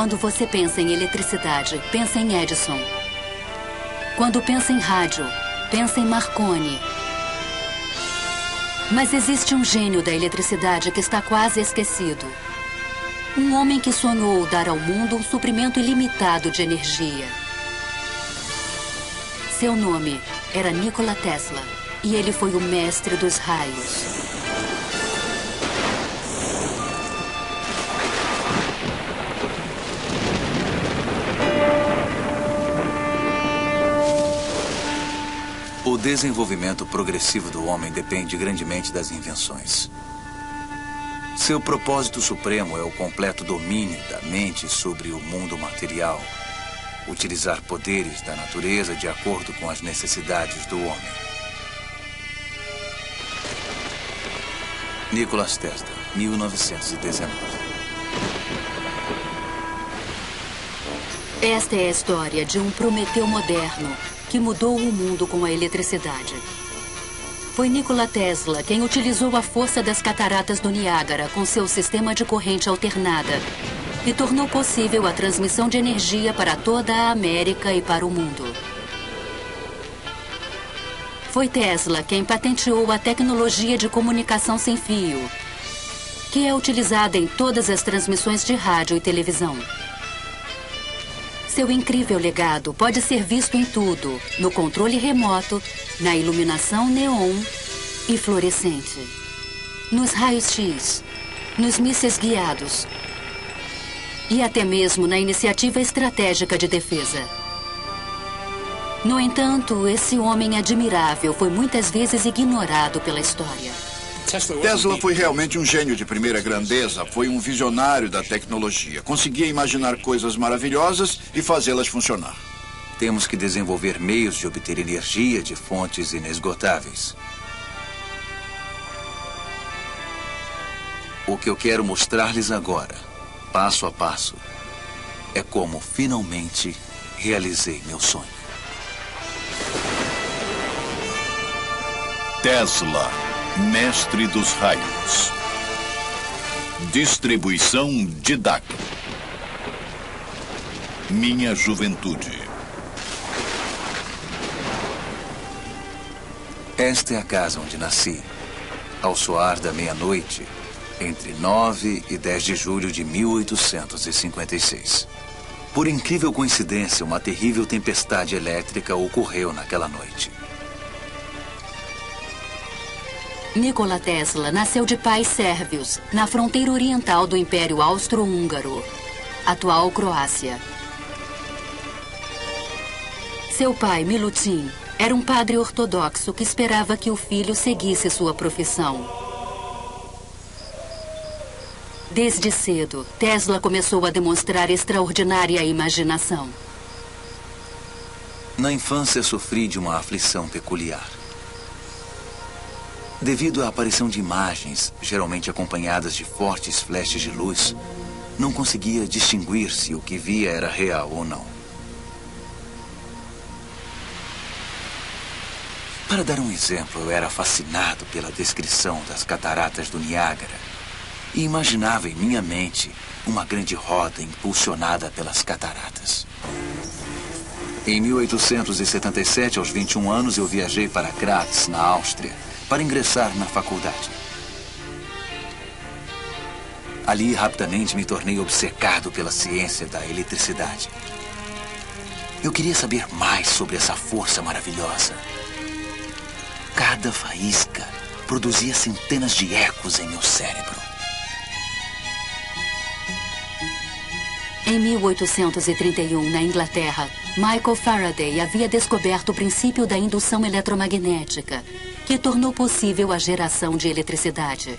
Quando você pensa em eletricidade, pensa em Edison. Quando pensa em rádio, pensa em Marconi. Mas existe um gênio da eletricidade que está quase esquecido. Um homem que sonhou dar ao mundo um suprimento ilimitado de energia. Seu nome era Nikola Tesla e ele foi o mestre dos raios. O desenvolvimento progressivo do homem depende grandemente das invenções. Seu propósito supremo é o completo domínio da mente sobre o mundo material. Utilizar poderes da natureza de acordo com as necessidades do homem. Nikola Tesla, 1919. Esta é a história de um Prometeu moderno que mudou o mundo com a eletricidade. Foi Nikola Tesla quem utilizou a força das cataratas do Niágara com seu sistema de corrente alternada e tornou possível a transmissão de energia para toda a América e para o mundo. Foi Tesla quem patenteou a tecnologia de comunicação sem fio, que é utilizada em todas as transmissões de rádio e televisão. Seu incrível legado pode ser visto em tudo, no controle remoto, na iluminação neon e fluorescente, nos raios-x, nos mísseis guiados e até mesmo na iniciativa estratégica de defesa. No entanto, esse homem admirável foi muitas vezes ignorado pela história. Tesla foi realmente um gênio de primeira grandeza, foi um visionário da tecnologia. Conseguia imaginar coisas maravilhosas e fazê-las funcionar. Temos que desenvolver meios de obter energia de fontes inesgotáveis. O que eu quero mostrar-lhes agora, passo a passo, é como finalmente realizei meu sonho. Tesla, mestre dos raios. Distribuição Didac. Minha juventude. Esta é a casa onde nasci. Ao soar da meia-noite, entre 9 e 10 de julho de 1856. Por incrível coincidência, uma terrível tempestade elétrica ocorreu naquela noite. Nikola Tesla nasceu de pais sérvios, na fronteira oriental do Império Austro-Húngaro, atual Croácia. Seu pai, Milutin, era um padre ortodoxo que esperava que o filho seguisse sua profissão. Desde cedo, Tesla começou a demonstrar extraordinária imaginação. Na infância, sofri de uma aflição peculiar. Devido à aparição de imagens, geralmente acompanhadas de fortes flashes de luz, não conseguia distinguir se o que via era real ou não. Para dar um exemplo, eu era fascinado pela descrição das cataratas do Niágara e imaginava em minha mente uma grande roda impulsionada pelas cataratas. Em 1877, aos 21 anos, eu viajei para Graz, na Áustria, para ingressar na faculdade. Ali, rapidamente, me tornei obcecado pela ciência da eletricidade. Eu queria saber mais sobre essa força maravilhosa. Cada faísca produzia centenas de ecos em meu cérebro. Em 1831, na Inglaterra, Michael Faraday havia descoberto o princípio da indução eletromagnética, que tornou possível a geração de eletricidade.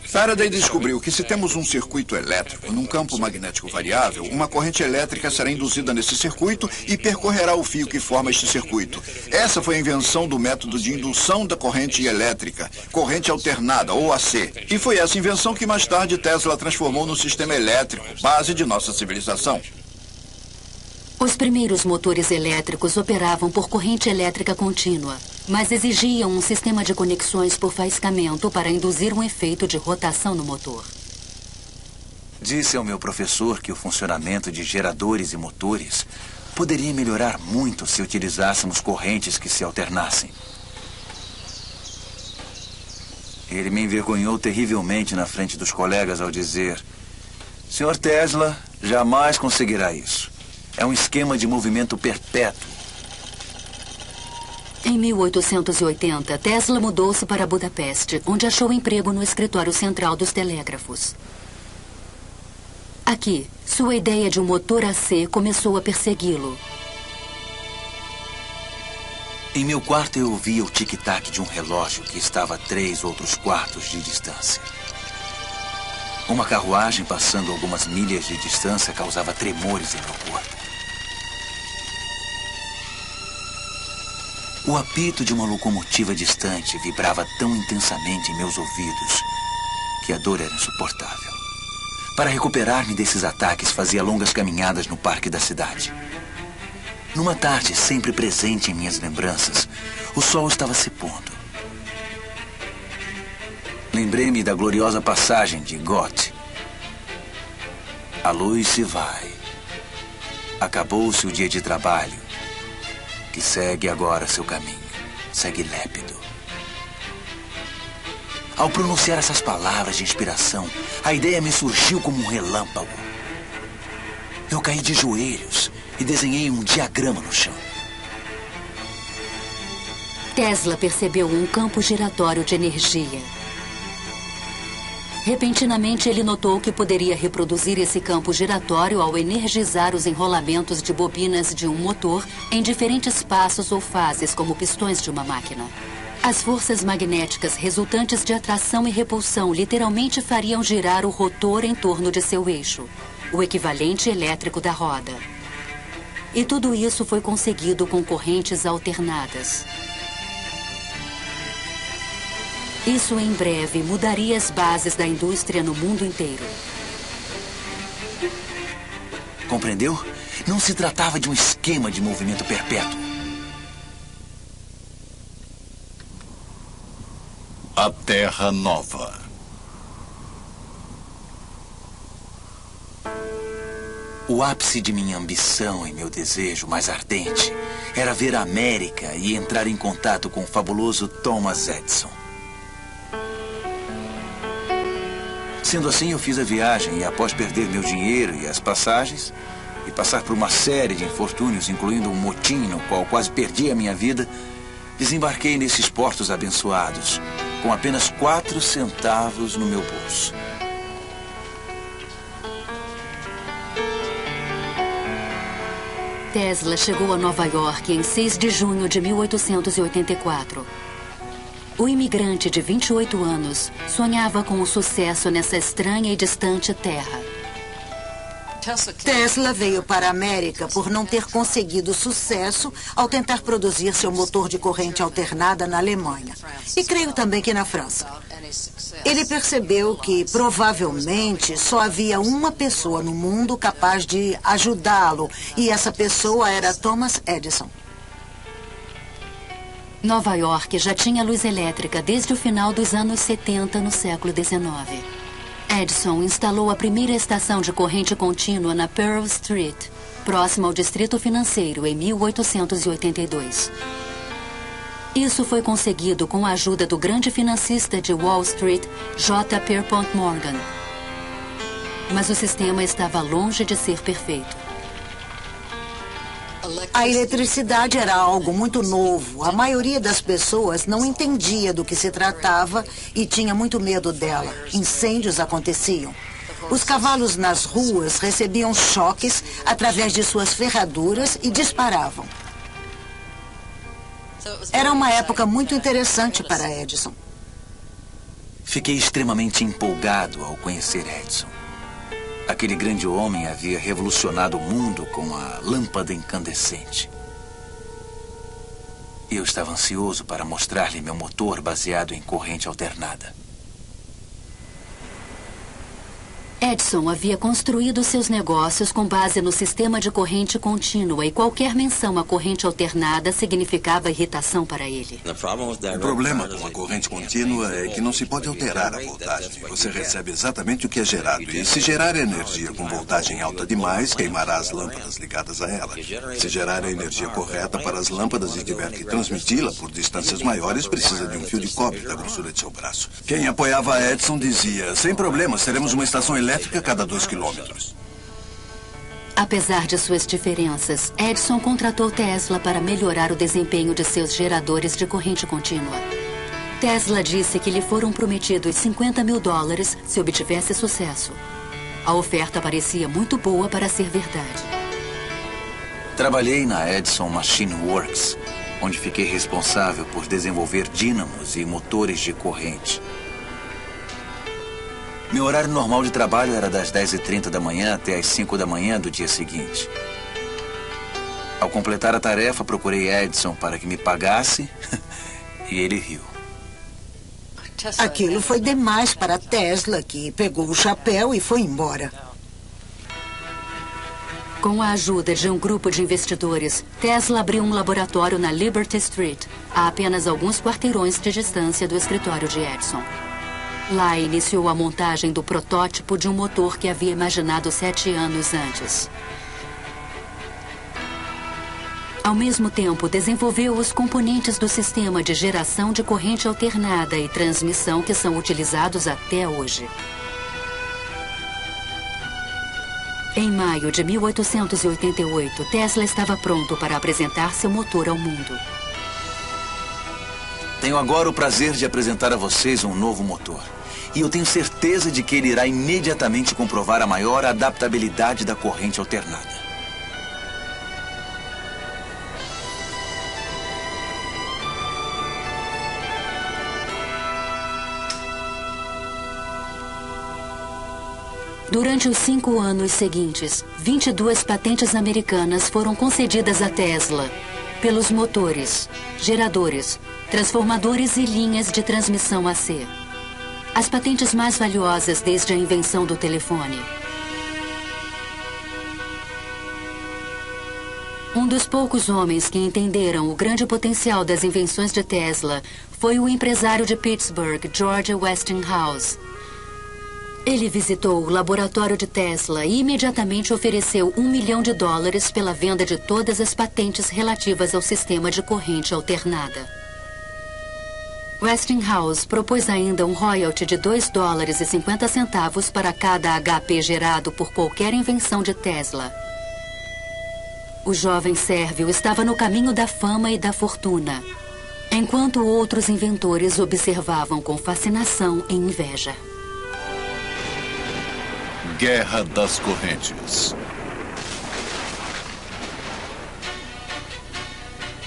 Faraday descobriu que se temos um circuito elétrico num campo magnético variável, uma corrente elétrica será induzida nesse circuito e percorrerá o fio que forma este circuito. Essa foi a invenção do método de indução da corrente elétrica, corrente alternada, ou AC. E foi essa invenção que mais tarde Tesla transformou no sistema elétrico, base de nossa civilização. Os primeiros motores elétricos operavam por corrente elétrica contínua, mas exigiam um sistema de conexões por faiscamento para induzir um efeito de rotação no motor. Disse ao meu professor que o funcionamento de geradores e motores poderia melhorar muito se utilizássemos correntes que se alternassem. Ele me envergonhou terrivelmente na frente dos colegas ao dizer: Sr. Tesla jamais conseguirá isso. É um esquema de movimento perpétuo. Em 1880, Tesla mudou-se para Budapeste, onde achou emprego no escritório central dos telégrafos. Aqui, sua ideia de um motor a C começou a persegui-lo. Em meu quarto eu ouvia o tic-tac de um relógio que estava a 3 outros quartos de distância. Uma carruagem passando algumas milhas de distância causava tremores em meu corpo. O apito de uma locomotiva distante vibrava tão intensamente em meus ouvidos que a dor era insuportável. Para recuperar-me desses ataques, fazia longas caminhadas no parque da cidade. Numa tarde sempre presente em minhas lembranças, o sol estava se pondo. Lembrei-me da gloriosa passagem de Goethe. A luz se vai. Acabou-se o dia de trabalho, que segue agora seu caminho. Segue lépido. Ao pronunciar essas palavras de inspiração, a ideia me surgiu como um relâmpago. Eu caí de joelhos e desenhei um diagrama no chão. Tesla percebeu um campo giratório de energia. Repentinamente, ele notou que poderia reproduzir esse campo giratório ao energizar os enrolamentos de bobinas de um motor em diferentes passos ou fases, como pistões de uma máquina. As forças magnéticas resultantes de atração e repulsão literalmente fariam girar o rotor em torno de seu eixo, o equivalente elétrico da roda. E tudo isso foi conseguido com correntes alternadas. Isso em breve mudaria as bases da indústria no mundo inteiro. Compreendeu? Não se tratava de um esquema de movimento perpétuo. A Terra Nova. O ápice de minha ambição e meu desejo mais ardente era ver a América e entrar em contato com o fabuloso Thomas Edison. Sendo assim, eu fiz a viagem e, após perder meu dinheiro e as passagens, e passar por uma série de infortúnios, incluindo um motim no qual quase perdi a minha vida, desembarquei nesses portos abençoados, com apenas 4 centavos no meu bolso. Tesla chegou a Nova York em 6 de junho de 1884. O imigrante de 28 anos sonhava com o sucesso nessa estranha e distante terra. Tesla veio para a América por não ter conseguido sucesso ao tentar produzir seu motor de corrente alternada na Alemanha. E creio também que na França. Ele percebeu que, provavelmente, só havia uma pessoa no mundo capaz de ajudá-lo, e essa pessoa era Thomas Edison. Nova York já tinha luz elétrica desde o final dos anos 70 no século XIX. Edison instalou a primeira estação de corrente contínua na Pearl Street, próxima ao Distrito Financeiro, em 1882. Isso foi conseguido com a ajuda do grande financista de Wall Street, J. Pierpont Morgan. Mas o sistema estava longe de ser perfeito. A eletricidade era algo muito novo. A maioria das pessoas não entendia do que se tratava e tinha muito medo dela. Incêndios aconteciam. Os cavalos nas ruas recebiam choques através de suas ferraduras e disparavam. Era uma época muito interessante para Edison. Fiquei extremamente empolgado ao conhecer Edison. Aquele grande homem havia revolucionado o mundo com a lâmpada incandescente. Eu estava ansioso para mostrar-lhe meu motor baseado em corrente alternada. Edison havia construído seus negócios com base no sistema de corrente contínua e qualquer menção à corrente alternada significava irritação para ele. O problema com a corrente contínua é que não se pode alterar a voltagem. Você recebe exatamente o que é gerado. E se gerar energia com voltagem alta demais, queimará as lâmpadas ligadas a ela. Se gerar a energia correta para as lâmpadas e tiver que transmiti-la por distâncias maiores, precisa de um fio de cobre da grossura de seu braço. Quem apoiava a Edison dizia, sem problemas, teremos uma estação elétrica a cada 2 quilômetros. Apesar de suas diferenças, Edison contratou Tesla para melhorar o desempenho de seus geradores de corrente contínua. Tesla disse que lhe foram prometidos $50 mil se obtivesse sucesso. A oferta parecia muito boa para ser verdade. Trabalhei na Edison Machine Works, onde fiquei responsável por desenvolver dínamos e motores de corrente. Meu horário normal de trabalho era das 10h30 da manhã até as 5 da manhã do dia seguinte. Ao completar a tarefa, procurei Edison para que me pagasse e ele riu. Aquilo foi demais para Tesla, que pegou o chapéu e foi embora. Com a ajuda de um grupo de investidores, Tesla abriu um laboratório na Liberty Street, a apenas alguns quarteirões de distância do escritório de Edison. Lá iniciou a montagem do protótipo de um motor que havia imaginado 7 anos antes. Ao mesmo tempo, desenvolveu os componentes do sistema de geração de corrente alternada e transmissão que são utilizados até hoje. Em maio de 1888, Tesla estava pronto para apresentar seu motor ao mundo. Tenho agora o prazer de apresentar a vocês um novo motor. E eu tenho certeza de que ele irá imediatamente comprovar a maior adaptabilidade da corrente alternada. Durante os 5 anos seguintes, 22 patentes americanas foram concedidas a Tesla pelos motores, geradores, transformadores e linhas de transmissão AC. As patentes mais valiosas desde a invenção do telefone. Um dos poucos homens que entenderam o grande potencial das invenções de Tesla foi o empresário de Pittsburgh, George Westinghouse. Ele visitou o laboratório de Tesla e imediatamente ofereceu $1 milhão pela venda de todas as patentes relativas ao sistema de corrente alternada. Westinghouse propôs ainda um royalty de $2,50 para cada HP gerado por qualquer invenção de Tesla. O jovem sérvio estava no caminho da fama e da fortuna, enquanto outros inventores observavam com fascinação e inveja. Guerra das Correntes.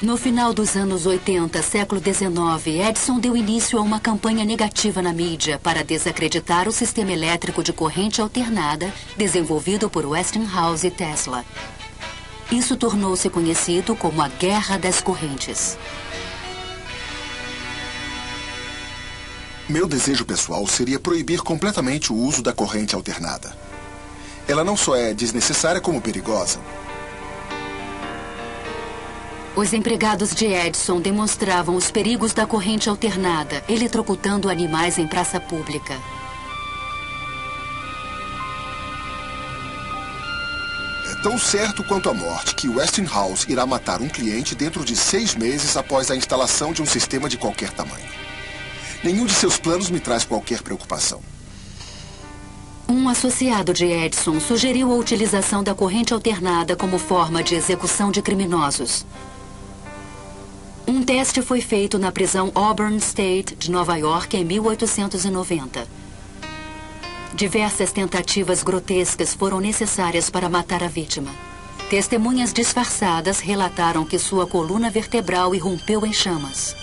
No final dos anos 80, século XIX, Edison deu início a uma campanha negativa na mídia para desacreditar o sistema elétrico de corrente alternada desenvolvido por Westinghouse e Tesla. Isso tornou-se conhecido como a Guerra das Correntes. Meu desejo pessoal seria proibir completamente o uso da corrente alternada. Ela não só é desnecessária como perigosa. Os empregados de Edison demonstravam os perigos da corrente alternada, eletrocutando animais em praça pública. É tão certo quanto a morte que Westinghouse irá matar um cliente dentro de 6 meses após a instalação de um sistema de qualquer tamanho. Nenhum de seus planos me traz qualquer preocupação. Um associado de Edison sugeriu a utilização da corrente alternada como forma de execução de criminosos. Um teste foi feito na prisão Auburn State de Nova York em 1890. Diversas tentativas grotescas foram necessárias para matar a vítima. Testemunhas disfarçadas relataram que sua coluna vertebral irrompeu em chamas.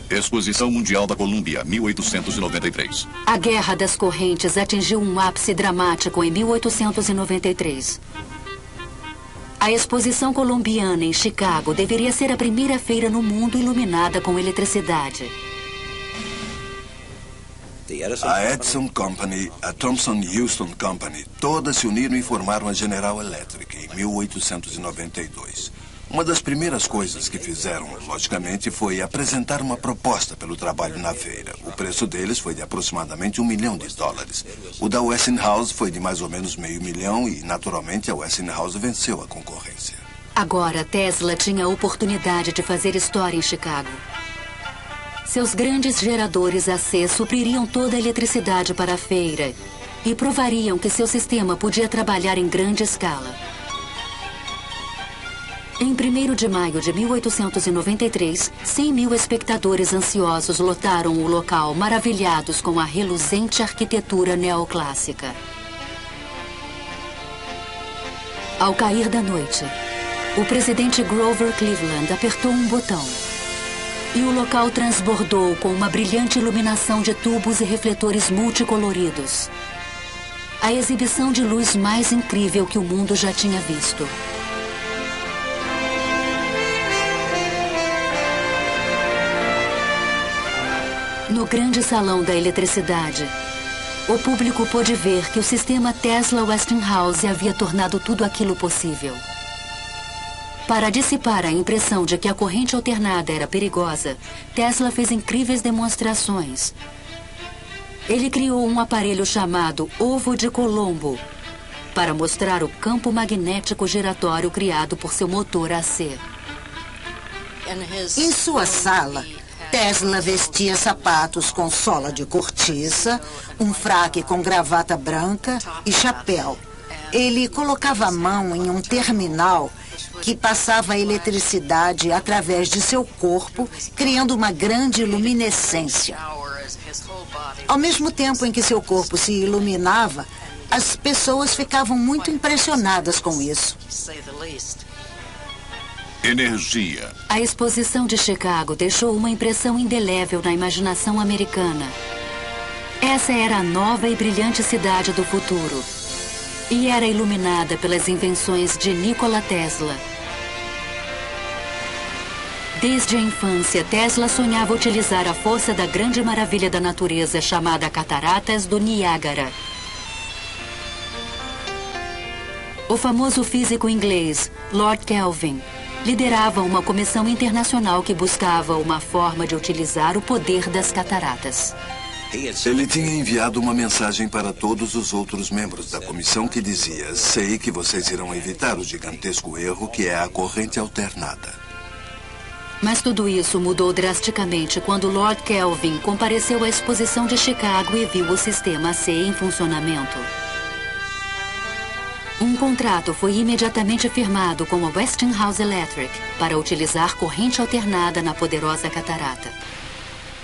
Exposição Mundial da Colômbia, 1893. A Guerra das Correntes atingiu um ápice dramático em 1893. A exposição colombiana em Chicago deveria ser a primeira feira no mundo iluminada com eletricidade. A Edison Company, a Thomson Houston Company, todas se uniram e formaram a General Electric em 1892. Uma das primeiras coisas que fizeram, logicamente, foi apresentar uma proposta pelo trabalho na feira. O preço deles foi de aproximadamente $1 milhão. O da Westinghouse foi de mais ou menos $500 mil e, naturalmente, a Westinghouse venceu a concorrência. Agora, Tesla tinha a oportunidade de fazer história em Chicago. Seus grandes geradores AC supririam toda a eletricidade para a feira e provariam que seu sistema podia trabalhar em grande escala. Em 1º de maio de 1893, 100 mil espectadores ansiosos lotaram o local, maravilhados com a reluzente arquitetura neoclássica. Ao cair da noite, o presidente Grover Cleveland apertou um botão e o local transbordou com uma brilhante iluminação de tubos e refletores multicoloridos. A exibição de luz mais incrível que o mundo já tinha visto. No grande salão da eletricidade, o público pôde ver que o sistema Tesla Westinghouse havia tornado tudo aquilo possível. Para dissipar a impressão de que a corrente alternada era perigosa, Tesla fez incríveis demonstrações. Ele criou um aparelho chamado Ovo de Colombo para mostrar o campo magnético giratório criado por seu motor AC. Em sua sala, Tesla vestia sapatos com sola de cortiça, um fraque com gravata branca e chapéu. Ele colocava a mão em um terminal que passava a eletricidade através de seu corpo, criando uma grande luminescência. Ao mesmo tempo em que seu corpo se iluminava, as pessoas ficavam muito impressionadas com isso. Energia. A exposição de Chicago deixou uma impressão indelével na imaginação americana. Essa era a nova e brilhante cidade do futuro. E era iluminada pelas invenções de Nikola Tesla. Desde a infância, Tesla sonhava utilizar a força da grande maravilha da natureza chamada Cataratas do Niágara. O famoso físico inglês, Lord Kelvin, liderava uma comissão internacional que buscava uma forma de utilizar o poder das cataratas. Ele tinha enviado uma mensagem para todos os outros membros da comissão que dizia: sei que vocês irão evitar o gigantesco erro que é a corrente alternada. Mas tudo isso mudou drasticamente quando Lord Kelvin compareceu à exposição de Chicago e viu o sistema AC em funcionamento. Um contrato foi imediatamente firmado com a Westinghouse Electric para utilizar corrente alternada na poderosa catarata.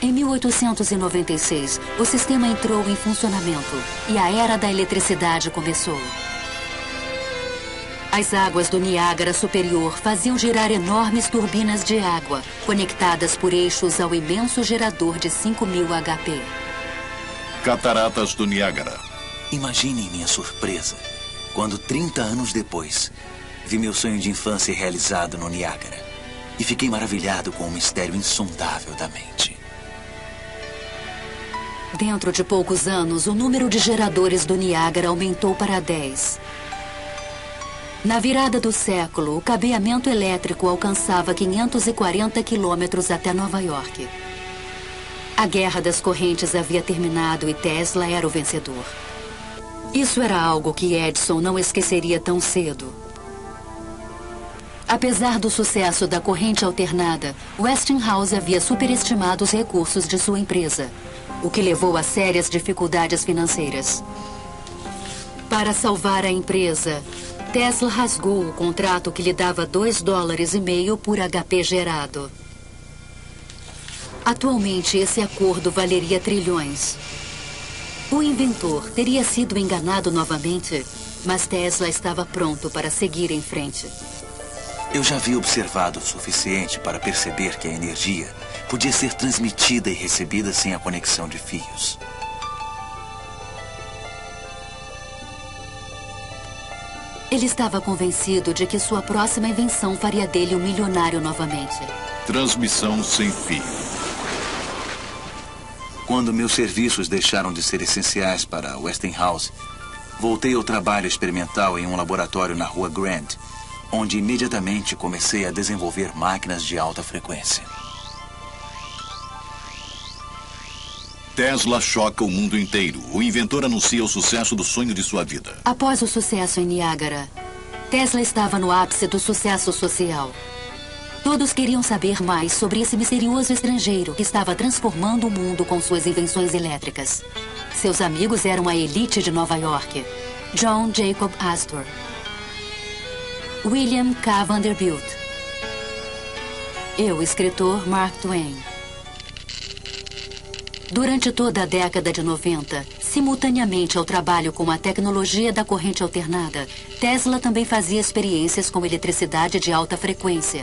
Em 1896, o sistema entrou em funcionamento e a era da eletricidade começou. As águas do Niágara Superior faziam girar enormes turbinas de água, conectadas por eixos ao imenso gerador de 5.000 HP. Cataratas do Niágara. Imaginem minha surpresa quando, 30 anos depois, vi meu sonho de infância realizado no Niágara e fiquei maravilhado com o mistério insondável da mente. Dentro de poucos anos, o número de geradores do Niágara aumentou para 10. Na virada do século, o cabeamento elétrico alcançava 540 quilômetros até Nova York. A guerra das correntes havia terminado e Tesla era o vencedor. Isso era algo que Edison não esqueceria tão cedo. Apesar do sucesso da corrente alternada, Westinghouse havia superestimado os recursos de sua empresa, o que levou a sérias dificuldades financeiras. Para salvar a empresa, Tesla rasgou o contrato que lhe dava $2,5 por HP gerado. Atualmente, esse acordo valeria trilhões. O inventor teria sido enganado novamente, mas Tesla estava pronto para seguir em frente. Eu já havia observado o suficiente para perceber que a energia podia ser transmitida e recebida sem a conexão de fios. Ele estava convencido de que sua próxima invenção faria dele um milionário novamente. Transmissão sem fio. Quando meus serviços deixaram de ser essenciais para Westinghouse, voltei ao trabalho experimental em um laboratório na rua Grant, onde imediatamente comecei a desenvolver máquinas de alta frequência. Tesla choca o mundo inteiro. O inventor anuncia o sucesso do sonho de sua vida. Após o sucesso em Niágara, Tesla estava no ápice do sucesso social. Todos queriam saber mais sobre esse misterioso estrangeiro que estava transformando o mundo com suas invenções elétricas. Seus amigos eram a elite de Nova York: John Jacob Astor, William K. Vanderbilt, eu, escritor Mark Twain. Durante toda a década de 90, simultaneamente ao trabalho com a tecnologia da corrente alternada, Tesla também fazia experiências com eletricidade de alta frequência.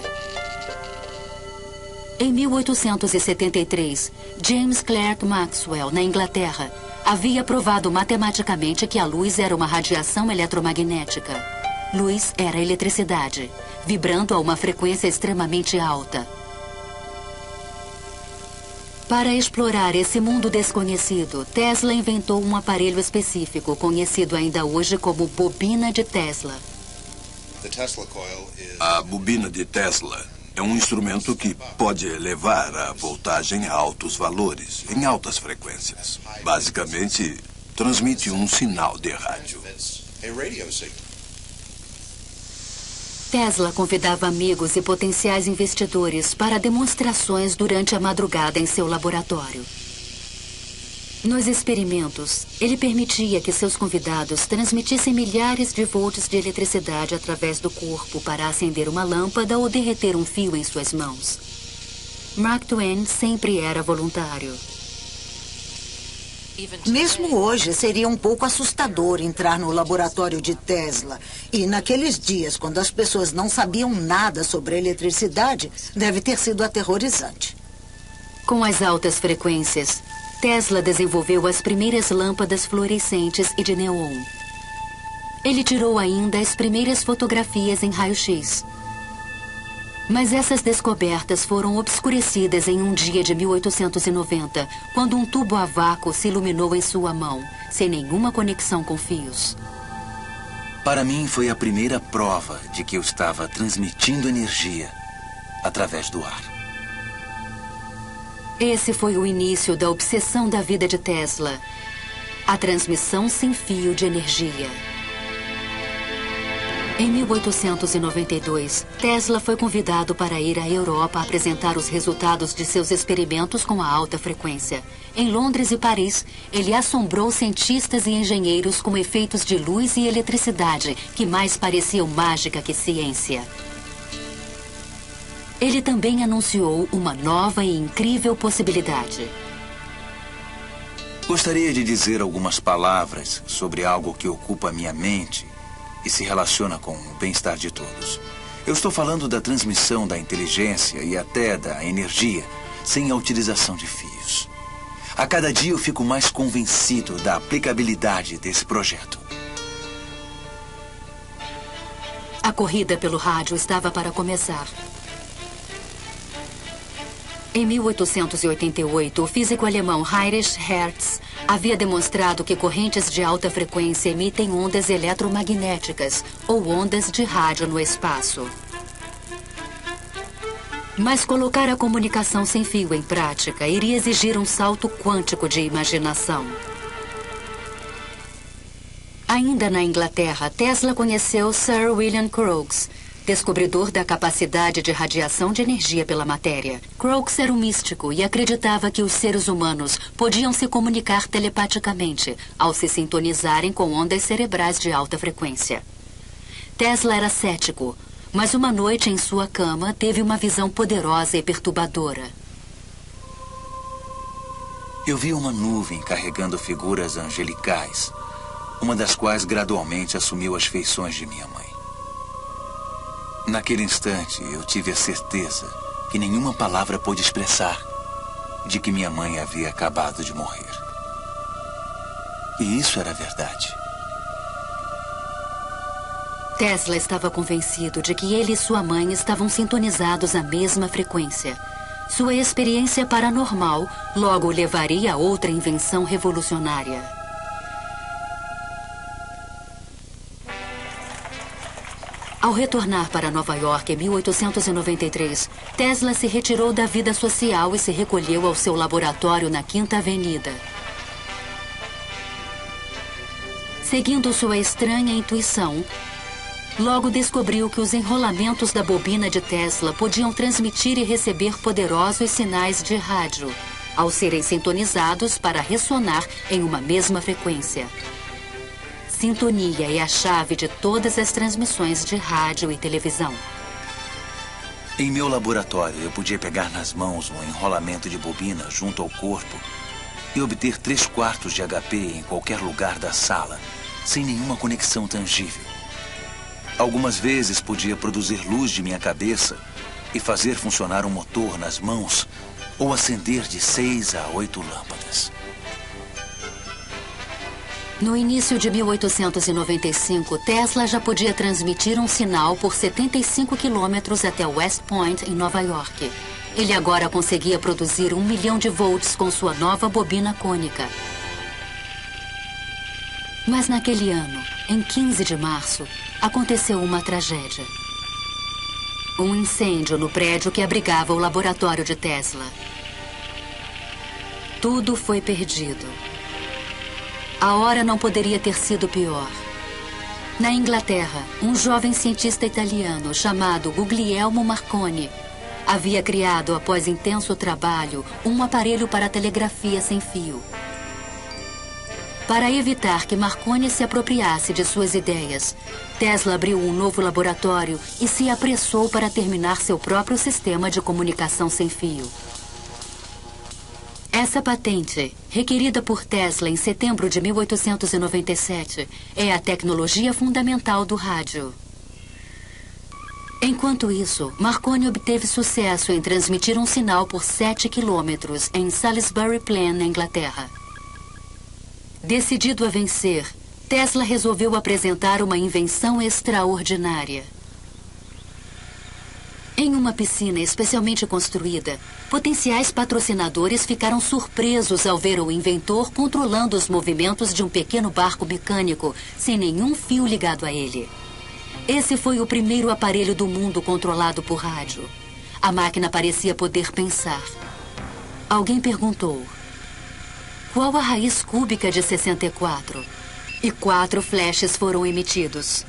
Em 1873, James Clerk Maxwell, na Inglaterra, havia provado matematicamente que a luz era uma radiação eletromagnética. Luz era eletricidade, vibrando a uma frequência extremamente alta. Para explorar esse mundo desconhecido, Tesla inventou um aparelho específico, conhecido ainda hoje como bobina de Tesla. A bobina de Tesla é um instrumento que pode elevar a voltagem a altos valores, em altas frequências. Basicamente, transmite um sinal de rádio. Tesla convidava amigos e potenciais investidores para demonstrações durante a madrugada em seu laboratório. Nos experimentos, ele permitia que seus convidados transmitissem milhares de volts de eletricidade através do corpo para acender uma lâmpada ou derreter um fio em suas mãos. Mark Twain sempre era voluntário. Mesmo hoje, seria um pouco assustador entrar no laboratório de Tesla. E naqueles dias, quando as pessoas não sabiam nada sobre eletricidade, deve ter sido aterrorizante. Com as altas frequências, Tesla desenvolveu as primeiras lâmpadas fluorescentes e de neon. Ele tirou ainda as primeiras fotografias em raio-x. Mas essas descobertas foram obscurecidas em um dia de 1890, quando um tubo a vácuo se iluminou em sua mão, sem nenhuma conexão com fios. Para mim, foi a primeira prova de que eu estava transmitindo energia através do ar. Esse foi o início da obsessão da vida de Tesla: a transmissão sem fio de energia. Em 1892, Tesla foi convidado para ir à Europa apresentar os resultados de seus experimentos com a alta frequência. Em Londres e Paris, ele assombrou cientistas e engenheiros com efeitos de luz e eletricidade que mais pareciam mágica que ciência. Ele também anunciou uma nova e incrível possibilidade. Gostaria de dizer algumas palavras sobre algo que ocupa minha mente e se relaciona com o bem-estar de todos. Eu estou falando da transmissão da inteligência e até da energia sem a utilização de fios. A cada dia eu fico mais convencido da aplicabilidade desse projeto. A corrida pelo rádio estava para começar. Em 1888, o físico alemão Heinrich Hertz havia demonstrado que correntes de alta frequência emitem ondas eletromagnéticas ou ondas de rádio no espaço. Mas colocar a comunicação sem fio em prática iria exigir um salto quântico de imaginação. Ainda na Inglaterra, Tesla conheceu Sir William Crookes, descobridor da capacidade de radiação de energia pela matéria. Crookes era um místico e acreditava que os seres humanos podiam se comunicar telepaticamente ao se sintonizarem com ondas cerebrais de alta frequência. Tesla era cético, mas uma noite em sua cama teve uma visão poderosa e perturbadora. Eu vi uma nuvem carregando figuras angelicais, uma das quais gradualmente assumiu as feições de minha mãe. Naquele instante, eu tive a certeza que nenhuma palavra pôde expressar de que minha mãe havia acabado de morrer. E isso era verdade. Tesla estava convencido de que ele e sua mãe estavam sintonizados à mesma frequência. Sua experiência paranormal logo o levaria a outra invenção revolucionária. Ao retornar para Nova York em 1893, Tesla se retirou da vida social e se recolheu ao seu laboratório na Quinta Avenida. Seguindo sua estranha intuição, logo descobriu que os enrolamentos da bobina de Tesla podiam transmitir e receber poderosos sinais de rádio, ao serem sintonizados para ressonar em uma mesma frequência. Sintonia é a chave de todas as transmissões de rádio e televisão. Em meu laboratório, eu podia pegar nas mãos um enrolamento de bobina junto ao corpo e obter 3/4 de HP em qualquer lugar da sala, sem nenhuma conexão tangível. Algumas vezes podia produzir luz de minha cabeça e fazer funcionar um motor nas mãos ou acender de 6 a 8 lâmpadas. No início de 1895, Tesla já podia transmitir um sinal por 75 quilômetros até West Point, em Nova York. Ele agora conseguia produzir 1 milhão de volts com sua nova bobina cônica. Mas naquele ano, em 15 de março, aconteceu uma tragédia. Um incêndio no prédio que abrigava o laboratório de Tesla. Tudo foi perdido. A hora não poderia ter sido pior. Na Inglaterra, um jovem cientista italiano chamado Guglielmo Marconi havia criado, após intenso trabalho, um aparelho para telegrafia sem fio. Para evitar que Marconi se apropriasse de suas ideias, Tesla abriu um novo laboratório e se apressou para terminar seu próprio sistema de comunicação sem fio. Essa patente, requerida por Tesla em setembro de 1897, é a tecnologia fundamental do rádio. Enquanto isso, Marconi obteve sucesso em transmitir um sinal por 7 quilômetros em Salisbury Plain, na Inglaterra. Decidido a vencer, Tesla resolveu apresentar uma invenção extraordinária. Em uma piscina especialmente construída, potenciais patrocinadores ficaram surpresos ao ver o inventor controlando os movimentos de um pequeno barco mecânico sem nenhum fio ligado a ele. Esse foi o primeiro aparelho do mundo controlado por rádio. A máquina parecia poder pensar. Alguém perguntou: qual a raiz cúbica de 64? E 4 flashes foram emitidos.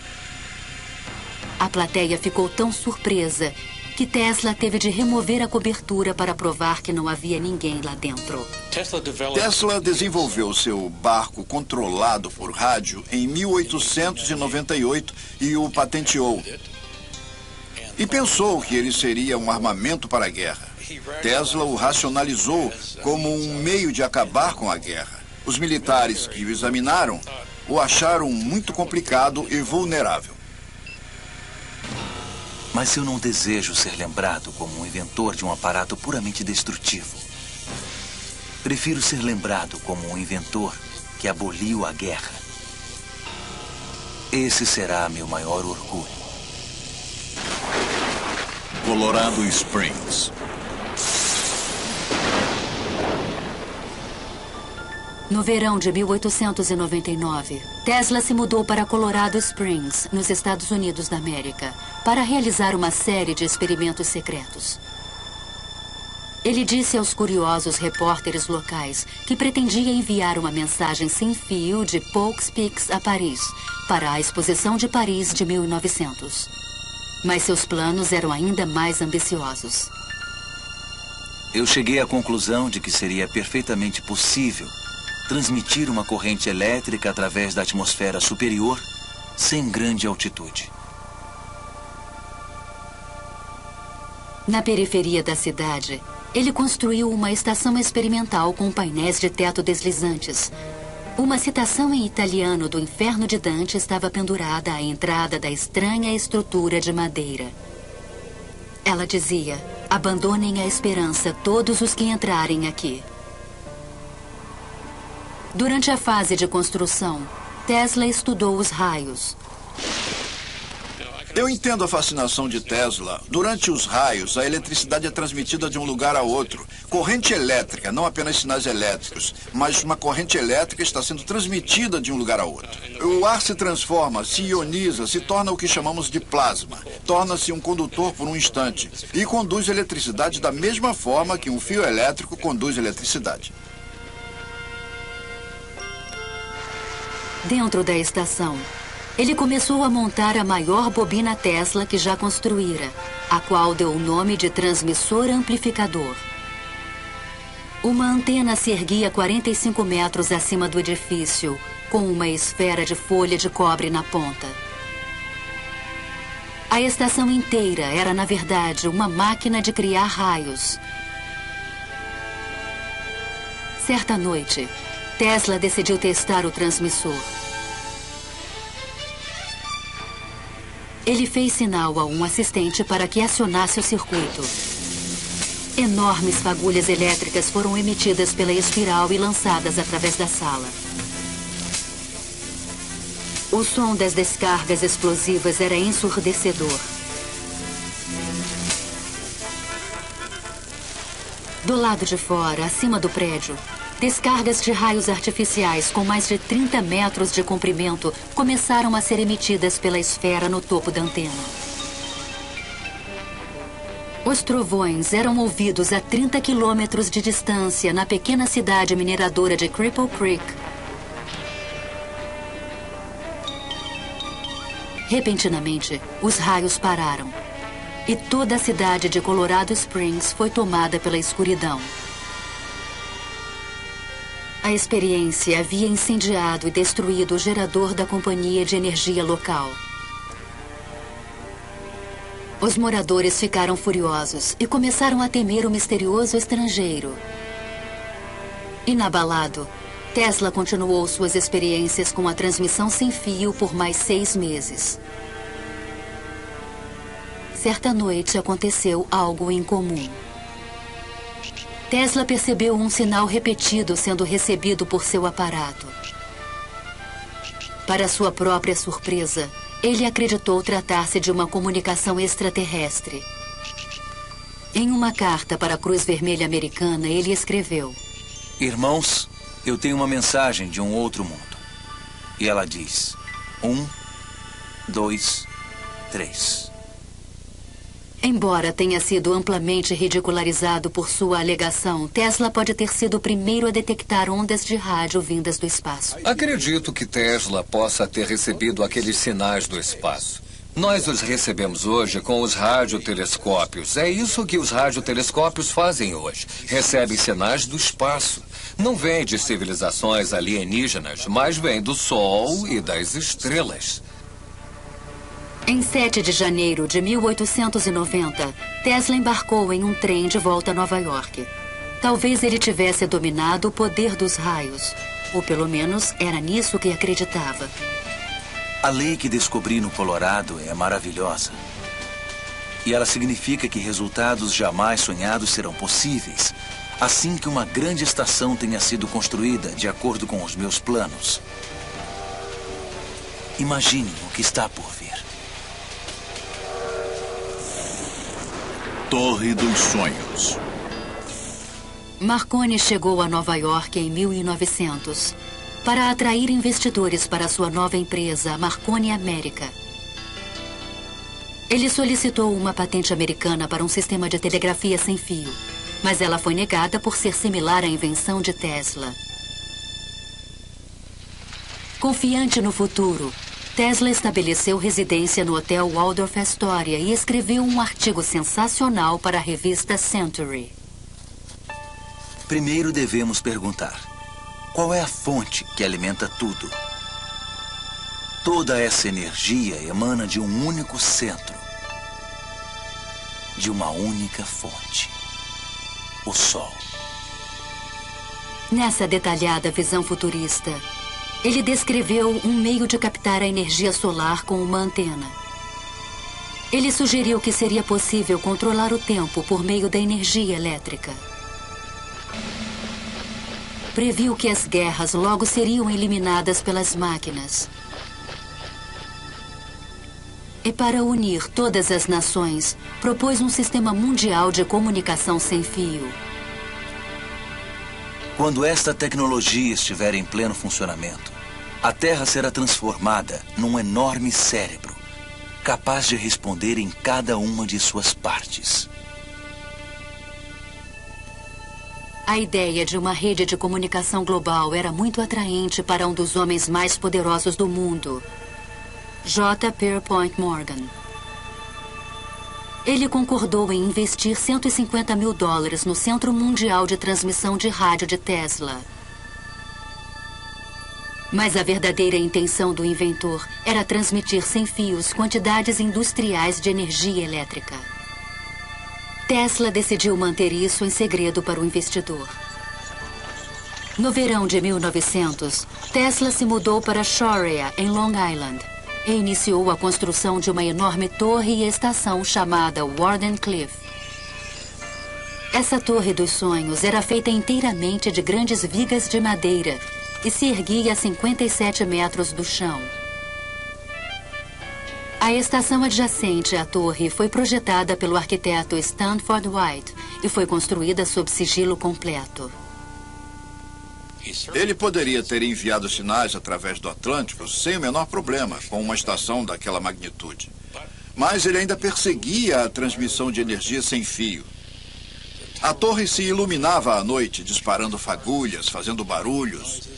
A plateia ficou tão surpresa que Tesla teve de remover a cobertura para provar que não havia ninguém lá dentro. Tesla desenvolveu seu barco controlado por rádio em 1898 e o patenteou. E pensou que ele seria um armamento para a guerra. Tesla o racionalizou como um meio de acabar com a guerra. Os militares que o examinaram o acharam muito complicado e vulnerável. Mas eu não desejo ser lembrado como um inventor de um aparato puramente destrutivo. Prefiro ser lembrado como um inventor que aboliu a guerra. Esse será meu maior orgulho. Colorado Springs. No verão de 1899, Tesla se mudou para Colorado Springs, nos Estados Unidos da América, para realizar uma série de experimentos secretos. Ele disse aos curiosos repórteres locais que pretendia enviar uma mensagem sem fio de Poughkeepsie a Paris, para a Exposição de Paris de 1900. Mas seus planos eram ainda mais ambiciosos. Eu cheguei à conclusão de que seria perfeitamente possível transmitir uma corrente elétrica através da atmosfera superior sem grande altitude. Na periferia da cidade, ele construiu uma estação experimental com painéis de teto deslizantes. Uma citação em italiano do Inferno de Dante estava pendurada à entrada da estranha estrutura de madeira. Ela dizia: abandonem a esperança todos os que entrarem aqui. Durante a fase de construção, Tesla estudou os raios. Eu entendo a fascinação de Tesla. Durante os raios, a eletricidade é transmitida de um lugar a outro. Corrente elétrica, não apenas sinais elétricos, mas uma corrente elétrica está sendo transmitida de um lugar a outro. O ar se transforma, se ioniza, se torna o que chamamos de plasma. Torna-se um condutor por um instante e conduz eletricidade da mesma forma que um fio elétrico conduz eletricidade. Dentro da estação, ele começou a montar a maior bobina Tesla que já construíra, a qual deu o nome de transmissor amplificador. Uma antena se erguia 45 metros acima do edifício, com uma esfera de folha de cobre na ponta. A estação inteira era, na verdade, uma máquina de criar raios. Certa noite, Tesla decidiu testar o transmissor. Ele fez sinal a um assistente para que acionasse o circuito. Enormes fagulhas elétricas foram emitidas pela espiral e lançadas através da sala. O som das descargas explosivas era ensurdecedor. Do lado de fora, acima do prédio, descargas de raios artificiais com mais de 30 metros de comprimento começaram a ser emitidas pela esfera no topo da antena. Os trovões eram ouvidos a 30 quilômetros de distância na pequena cidade mineradora de Cripple Creek. Repentinamente, os raios pararam e toda a cidade de Colorado Springs foi tomada pela escuridão. A experiência havia incendiado e destruído o gerador da companhia de energia local. Os moradores ficaram furiosos e começaram a temer o misterioso estrangeiro. Inabalado, Tesla continuou suas experiências com a transmissão sem fio por mais 6 meses. Certa noite aconteceu algo incomum. Tesla percebeu um sinal repetido sendo recebido por seu aparato. Para sua própria surpresa, ele acreditou tratar-se de uma comunicação extraterrestre. Em uma carta para a Cruz Vermelha Americana, ele escreveu: Irmãos, eu tenho uma mensagem de um outro mundo. E ela diz: 1, 2, 3. Embora tenha sido amplamente ridicularizado por sua alegação, Tesla pode ter sido o primeiro a detectar ondas de rádio vindas do espaço. Acredito que Tesla possa ter recebido aqueles sinais do espaço. Nós os recebemos hoje com os radiotelescópios. É isso que os radiotelescópios fazem hoje. Recebem sinais do espaço. Não vêm de civilizações alienígenas, mas vêm do Sol e das estrelas. Em 7 de janeiro de 1890, Tesla embarcou em um trem de volta a Nova York. Talvez ele tivesse dominado o poder dos raios, ou pelo menos era nisso que acreditava. A lei que descobri no Colorado é maravilhosa. E ela significa que resultados jamais sonhados serão possíveis, assim que uma grande estação tenha sido construída de acordo com os meus planos. Imaginem o que está por vir. Torre dos Sonhos. Marconi chegou a Nova York em 1900 para atrair investidores para sua nova empresa, Marconi América. Ele solicitou uma patente americana para um sistema de telegrafia sem fio, mas ela foi negada por ser similar à invenção de Tesla. Confiante no futuro, Tesla estabeleceu residência no Hotel Waldorf Astoria e escreveu um artigo sensacional para a revista Century. Primeiro devemos perguntar: qual é a fonte que alimenta tudo? Toda essa energia emana de um único centro, de uma única fonte: o Sol. Nessa detalhada visão futurista, ele descreveu um meio de captar a energia solar com uma antena. Ele sugeriu que seria possível controlar o tempo por meio da energia elétrica. Previu que as guerras logo seriam eliminadas pelas máquinas. E para unir todas as nações, propôs um sistema mundial de comunicação sem fio. Quando esta tecnologia estiver em pleno funcionamento, a Terra será transformada num enorme cérebro, capaz de responder em cada uma de suas partes. A ideia de uma rede de comunicação global era muito atraente para um dos homens mais poderosos do mundo, J. Pierpont Morgan. Ele concordou em investir $150 mil no Centro Mundial de Transmissão de Rádio de Tesla. Mas a verdadeira intenção do inventor era transmitir sem fios quantidades industriais de energia elétrica. Tesla decidiu manter isso em segredo para o investidor. No verão de 1900, Tesla se mudou para Sharia, em Long Island, e iniciou a construção de uma enorme torre e estação chamada Wardenclyffe. Essa torre dos sonhos era feita inteiramente de grandes vigas de madeira e se erguia a 57 metros do chão. A estação adjacente à torre foi projetada pelo arquiteto Stanford White e foi construída sob sigilo completo. Ele poderia ter enviado sinais através do Atlântico sem o menor problema, com uma estação daquela magnitude. Mas ele ainda perseguia a transmissão de energia sem fio. A torre se iluminava à noite, disparando fagulhas, fazendo barulhos.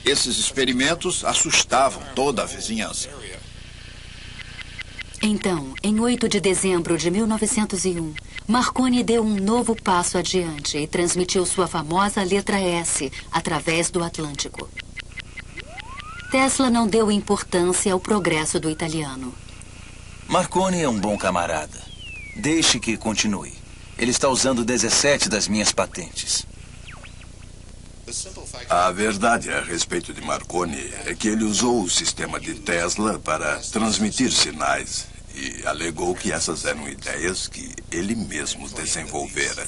Esses experimentos assustavam toda a vizinhança. Então, em 8 de dezembro de 1901, Marconi deu um novo passo adiante e transmitiu sua famosa letra S através do Atlântico. Tesla não deu importância ao progresso do italiano. Marconi é um bom camarada. Deixe que continue. Ele está usando 17 das minhas patentes. A verdade a respeito de Marconi é que ele usou o sistema de Tesla para transmitir sinais e alegou que essas eram ideias que ele mesmo desenvolvera.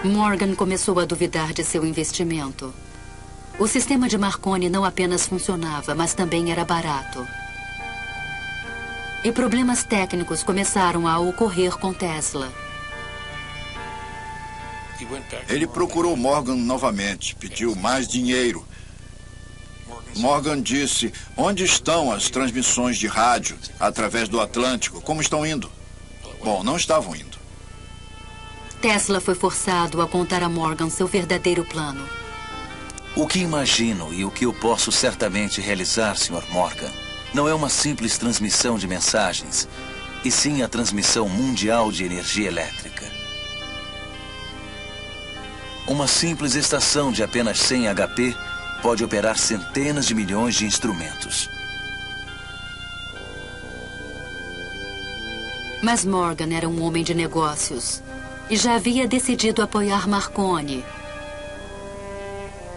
Morgan começou a duvidar de seu investimento. O sistema de Marconi não apenas funcionava, mas também era barato. E problemas técnicos começaram a ocorrer com Tesla. Ele procurou Morgan novamente, pediu mais dinheiro. Morgan disse: onde estão as transmissões de rádio através do Atlântico? Como estão indo? Bom, não estavam indo. Tesla foi forçado a contar a Morgan seu verdadeiro plano. O que imagino e o que eu posso certamente realizar, Sr. Morgan, não é uma simples transmissão de mensagens, e sim a transmissão mundial de energia elétrica. Uma simples estação de apenas 100 HP pode operar centenas de milhões de instrumentos. Mas Morgan era um homem de negócios e já havia decidido apoiar Marconi.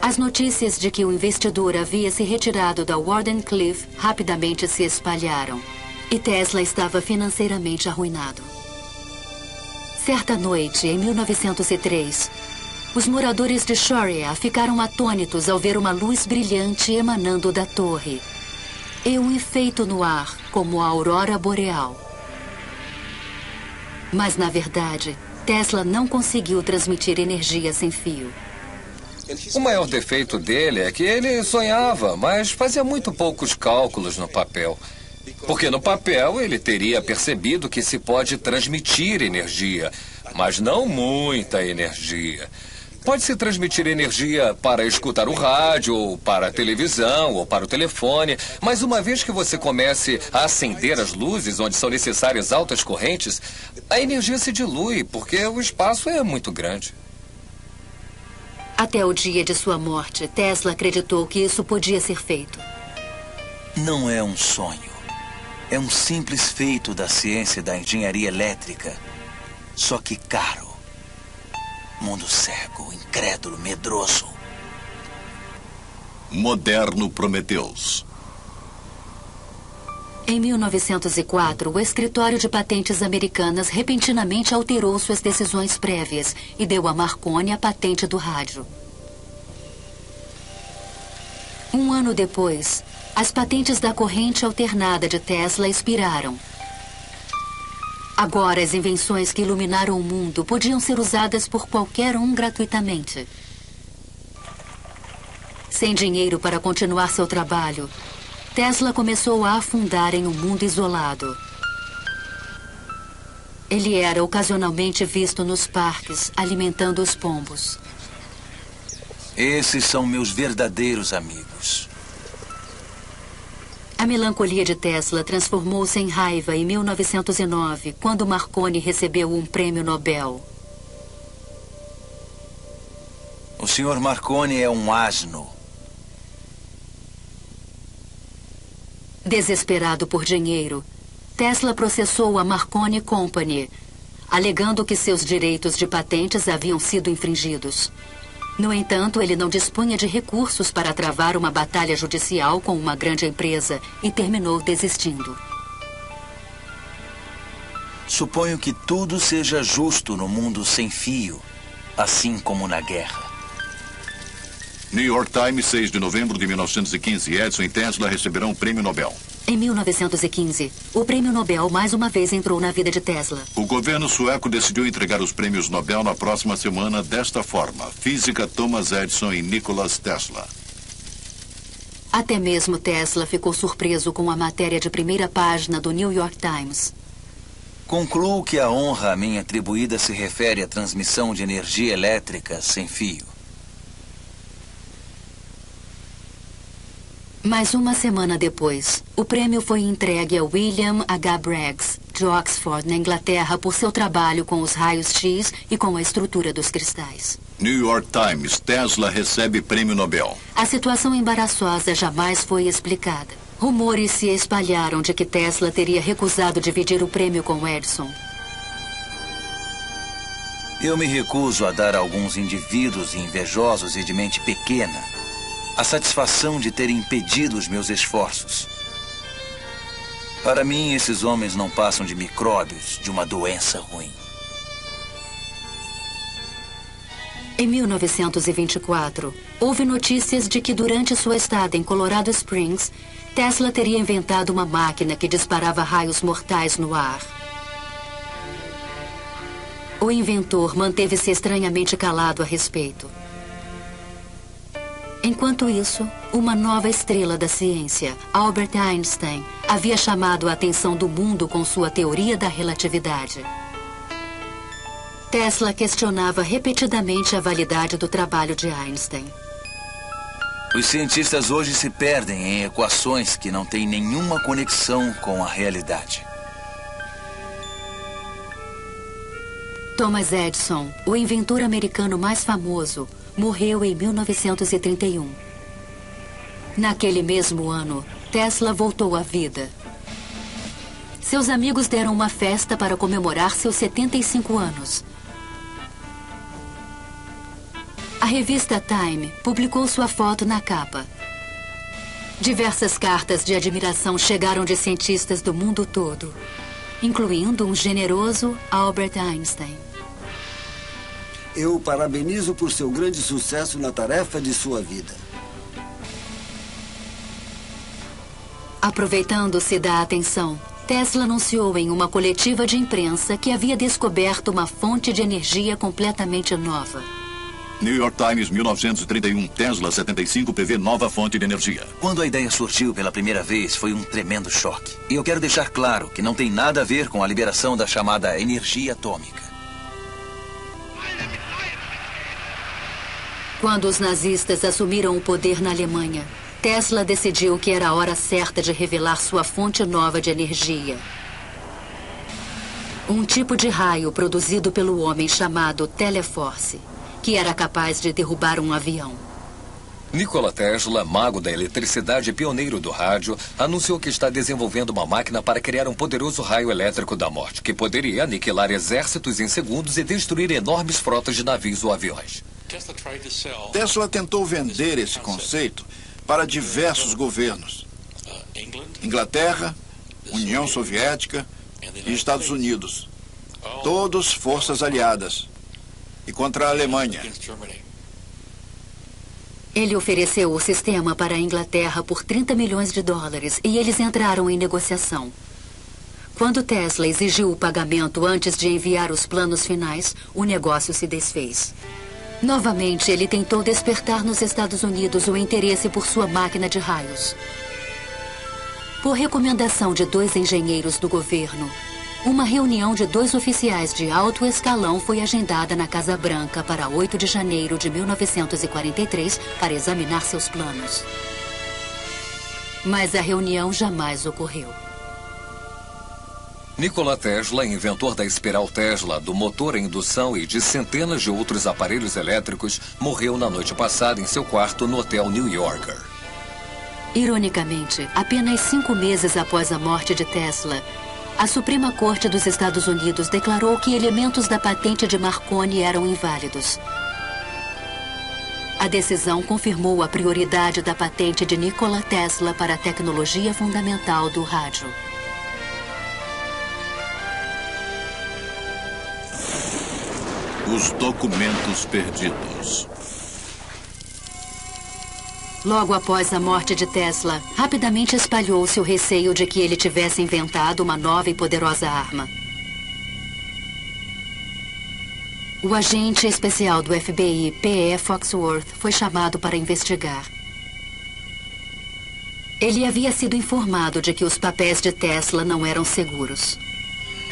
As notícias de que o investidor havia se retirado da Wardenclyffe rapidamente se espalharam e Tesla estava financeiramente arruinado. Certa noite, em 1903, os moradores de Sharia ficaram atônitos ao ver uma luz brilhante emanando da torre e um efeito no ar como a aurora boreal. Mas, na verdade, Tesla não conseguiu transmitir energia sem fio. O maior defeito dele é que ele sonhava, mas fazia muito poucos cálculos no papel. Porque no papel ele teria percebido que se pode transmitir energia, mas não muita energia. Pode-se transmitir energia para escutar o rádio, ou para a televisão, ou para o telefone, mas uma vez que você comece a acender as luzes onde são necessárias altas correntes, a energia se dilui, porque o espaço é muito grande. Até o dia de sua morte, Tesla acreditou que isso podia ser feito. Não é um sonho. É um simples feito da ciência da engenharia elétrica, só que caro. Mundo cego, incrédulo, medroso. Moderno Prometheus. Em 1904, o escritório de patentes americanas repentinamente alterou suas decisões prévias e deu a Marconi a patente do rádio. Um ano depois, as patentes da corrente alternada de Tesla expiraram. Agora, as invenções que iluminaram o mundo podiam ser usadas por qualquer um gratuitamente. Sem dinheiro para continuar seu trabalho, Tesla começou a afundar em um mundo isolado. Ele era ocasionalmente visto nos parques, alimentando os pombos. Esses são meus verdadeiros amigos. A melancolia de Tesla transformou-se em raiva em 1909, quando Marconi recebeu um prêmio Nobel. O Sr. Marconi é um asno. Desesperado por dinheiro, Tesla processou a Marconi Company, alegando que seus direitos de patentes haviam sido infringidos. No entanto, ele não dispunha de recursos para travar uma batalha judicial com uma grande empresa e terminou desistindo. Suponho que tudo seja justo no mundo sem fio, assim como na guerra. New York Times, 6 de novembro de 1915. Edison e Tesla receberão o prêmio Nobel. Em 1915, o prêmio Nobel mais uma vez entrou na vida de Tesla. O governo sueco decidiu entregar os prêmios Nobel na próxima semana desta forma: Física, Thomas Edison e Nikola Tesla. Até mesmo Tesla ficou surpreso com a matéria de primeira página do New York Times. Concluo que a honra a mim atribuída se refere à transmissão de energia elétrica sem fio. Mas uma semana depois, o prêmio foi entregue a William H. Braggs, de Oxford, na Inglaterra, por seu trabalho com os raios X e com a estrutura dos cristais. New York Times, Tesla recebe prêmio Nobel. A situação embaraçosa jamais foi explicada. Rumores se espalharam de que Tesla teria recusado dividir o prêmio com Edison. Eu me recuso a dar a alguns indivíduos invejosos e de mente pequena a satisfação de terem impedido os meus esforços. Para mim, esses homens não passam de micróbios de uma doença ruim. Em 1924, houve notícias de que durante sua estada em Colorado Springs, Tesla teria inventado uma máquina que disparava raios mortais no ar. O inventor manteve-se estranhamente calado a respeito. Enquanto isso, uma nova estrela da ciência, Albert Einstein, havia chamado a atenção do mundo com sua teoria da relatividade. Tesla questionava repetidamente a validade do trabalho de Einstein. Os cientistas hoje se perdem em equações que não têm nenhuma conexão com a realidade. Thomas Edison, o inventor americano mais famoso, morreu em 1931. Naquele mesmo ano, Tesla voltou à vida. Seus amigos deram uma festa para comemorar seus 75 anos. A revista Time publicou sua foto na capa. Diversas cartas de admiração chegaram de cientistas do mundo todo, incluindo um generoso Albert Einstein. Eu o parabenizo por seu grande sucesso na tarefa de sua vida. Aproveitando-se da atenção, Tesla anunciou em uma coletiva de imprensa que havia descoberto uma fonte de energia completamente nova. New York Times, 1931. Tesla 75 prevê nova fonte de energia. Quando a ideia surgiu pela primeira vez, foi um tremendo choque. E eu quero deixar claro que não tem nada a ver com a liberação da chamada energia atômica. Quando os nazistas assumiram o poder na Alemanha, Tesla decidiu que era a hora certa de revelar sua fonte nova de energia. Um tipo de raio produzido pelo homem chamado Teleforce, que era capaz de derrubar um avião. Nikola Tesla, mago da eletricidade e pioneiro do rádio, anunciou que está desenvolvendo uma máquina para criar um poderoso raio elétrico da morte, que poderia aniquilar exércitos em segundos e destruir enormes frotas de navios ou aviões. Tesla tentou vender esse conceito para diversos governos. Inglaterra, União Soviética e Estados Unidos. Todos forças aliadas. E contra a Alemanha. Ele ofereceu o sistema para a Inglaterra por 30 milhões de dólares e eles entraram em negociação. Quando Tesla exigiu o pagamento antes de enviar os planos finais, o negócio se desfez. Novamente, ele tentou despertar nos Estados Unidos o interesse por sua máquina de raios. Por recomendação de 2 engenheiros do governo, uma reunião de 2 oficiais de alto escalão foi agendada na Casa Branca para 8 de janeiro de 1943 para examinar seus planos. Mas a reunião jamais ocorreu. Nikola Tesla, inventor da espiral Tesla, do motor a indução e de centenas de outros aparelhos elétricos, morreu na noite passada em seu quarto no Hotel New Yorker. Ironicamente, apenas 5 meses após a morte de Tesla, a Suprema Corte dos Estados Unidos declarou que elementos da patente de Marconi eram inválidos. A decisão confirmou a prioridade da patente de Nikola Tesla para a tecnologia fundamental do rádio. Os documentos perdidos. Logo após a morte de Tesla, rapidamente espalhou-se o receio de que ele tivesse inventado uma nova e poderosa arma. O agente especial do FBI, P.E. Foxworth, foi chamado para investigar. Ele havia sido informado de que os papéis de Tesla não eram seguros.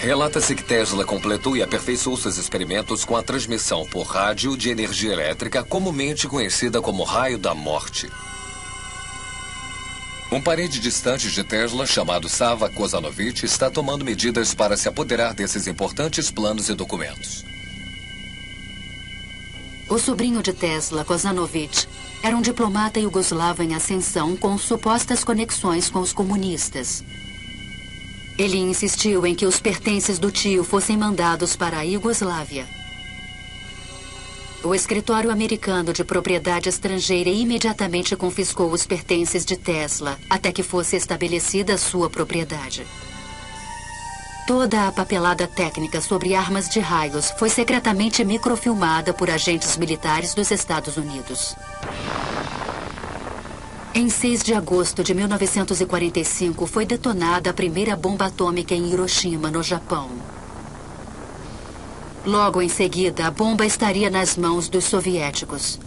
Relata-se que Tesla completou e aperfeiçoou seus experimentos com a transmissão por rádio de energia elétrica, comumente conhecida como raio da morte. Um parente distante de Tesla, chamado Sava Kozanovich, está tomando medidas para se apoderar desses importantes planos e documentos. O sobrinho de Tesla, Kozanovich, era um diplomata iugoslavo em ascensão com supostas conexões com os comunistas. Ele insistiu em que os pertences do tio fossem mandados para a Iugoslávia. O escritório americano de propriedade estrangeira imediatamente confiscou os pertences de Tesla, até que fosse estabelecida sua propriedade. Toda a papelada técnica sobre armas de raios foi secretamente microfilmada por agentes militares dos Estados Unidos. Em 6 de agosto de 1945, foi detonada a primeira bomba atômica em Hiroshima, no Japão. Logo em seguida, a bomba estaria nas mãos dos soviéticos.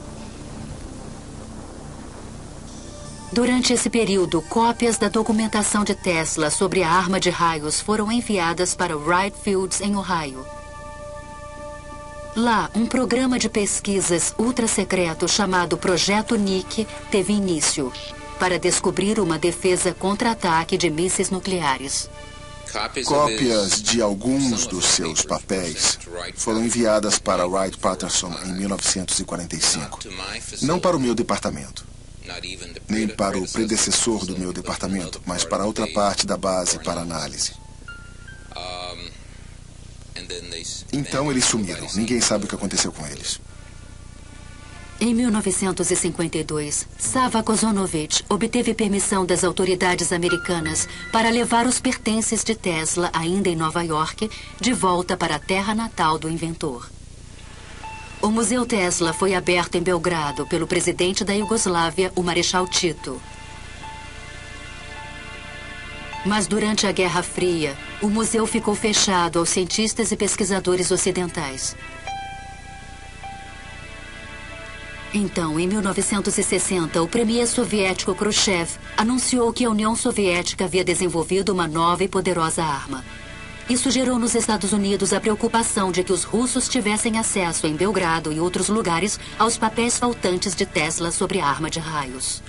Durante esse período, cópias da documentação de Tesla sobre a arma de raios foram enviadas para Wright Fields, em Ohio. Lá, um programa de pesquisas ultra-secreto chamado Projeto Nick teve início para descobrir uma defesa contra-ataque de mísseis nucleares. Cópias de alguns dos seus papéis foram enviadas para Wright-Patterson em 1945. Não para o meu departamento, nem para o predecessor do meu departamento, mas para outra parte da base para análise. Então eles sumiram. Ninguém sabe o que aconteceu com eles. Em 1952, Sava Kozanovich obteve permissão das autoridades americanas para levar os pertences de Tesla, ainda em Nova York, de volta para a terra natal do inventor. O Museu Tesla foi aberto em Belgrado pelo presidente da Iugoslávia, o Marechal Tito. Mas durante a Guerra Fria, o museu ficou fechado aos cientistas e pesquisadores ocidentais. Então, em 1960, o premier soviético Khrushchev anunciou que a União Soviética havia desenvolvido uma nova e poderosa arma. Isso gerou nos Estados Unidos a preocupação de que os russos tivessem acesso em Belgrado e outros lugares aos papéis faltantes de Tesla sobre a arma de raios.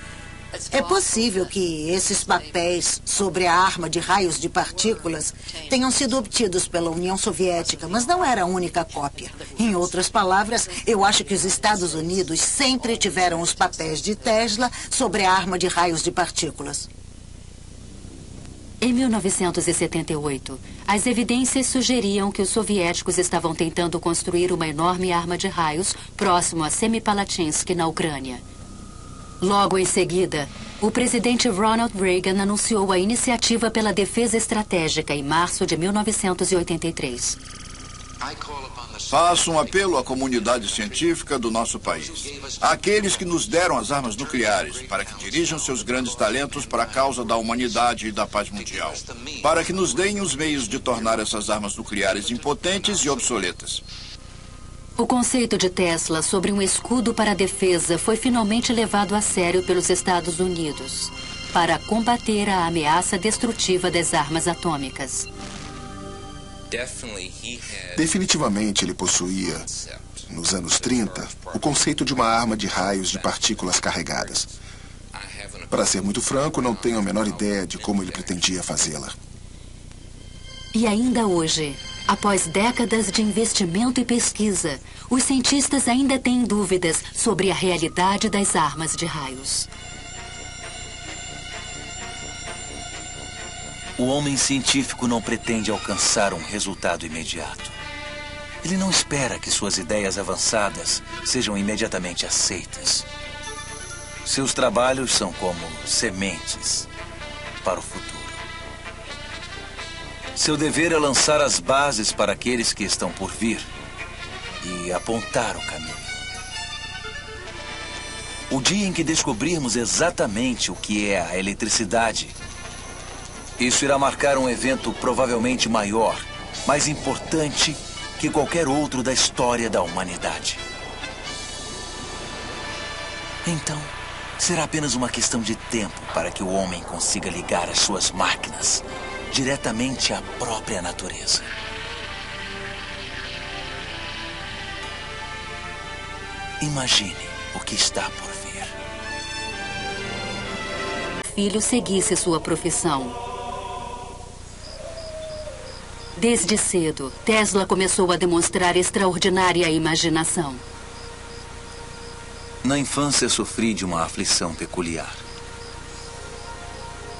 É possível que esses papéis sobre a arma de raios de partículas tenham sido obtidos pela União Soviética, mas não era a única cópia. Em outras palavras, eu acho que os Estados Unidos sempre tiveram os papéis de Tesla sobre a arma de raios de partículas. Em 1978, as evidências sugeriam que os soviéticos estavam tentando construir uma enorme arma de raios próximo a Semipalatinsk, na Ucrânia. Logo em seguida, o presidente Ronald Reagan anunciou a Iniciativa pela Defesa Estratégica em março de 1983. Faço um apelo à comunidade científica do nosso país, àqueles que nos deram as armas nucleares, para que dirijam seus grandes talentos para a causa da humanidade e da paz mundial, para que nos deem os meios de tornar essas armas nucleares impotentes e obsoletas. O conceito de Tesla sobre um escudo para a defesa foi finalmente levado a sério pelos Estados Unidos para combater a ameaça destrutiva das armas atômicas. Definitivamente ele possuía, nos anos 30, o conceito de uma arma de raios de partículas carregadas. Para ser muito franco, não tenho a menor ideia de como ele pretendia fazê-la. E ainda hoje, após décadas de investimento e pesquisa, os cientistas ainda têm dúvidas sobre a realidade das armas de raios. O homem científico não pretende alcançar um resultado imediato. Ele não espera que suas ideias avançadas sejam imediatamente aceitas. Seus trabalhos são como sementes para o futuro. Seu dever é lançar as bases para aqueles que estão por vir e apontar o caminho. O dia em que descobrirmos exatamente o que é a eletricidade, isso irá marcar um evento provavelmente maior, mais importante que qualquer outro da história da humanidade. Então, será apenas uma questão de tempo para que o homem consiga ligar as suas máquinas diretamente à própria natureza. Imagine o que está por vir. Filho seguisse sua profissão. Desde cedo, Tesla começou a demonstrar extraordinária imaginação. Na infância, sofri de uma aflição peculiar.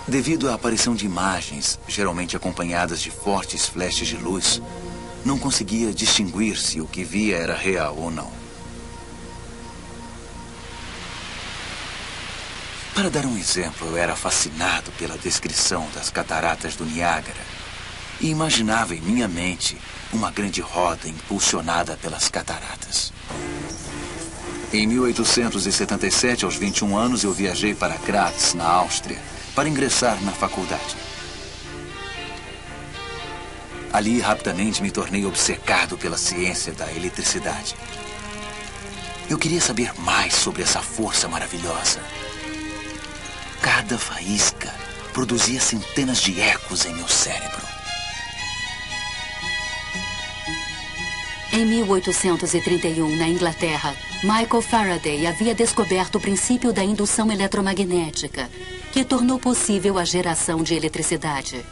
Devido à aparição de imagens, geralmente acompanhadas de fortes flashes de luz, não conseguia distinguir se o que via era real ou não. Para dar um exemplo, eu era fascinado pela descrição das cataratas do Niágara e imaginava em minha mente uma grande roda impulsionada pelas cataratas. Em 1877, aos 21 anos, eu viajei para Graz, na Áustria, para ingressar na faculdade. Ali, rapidamente, me tornei obcecado pela ciência da eletricidade. Eu queria saber mais sobre essa força maravilhosa. Cada faísca produzia centenas de ecos em meu cérebro. Em 1831, na Inglaterra, Michael Faraday havia descoberto o princípio da indução eletromagnética, que tornou possível a geração de eletricidade.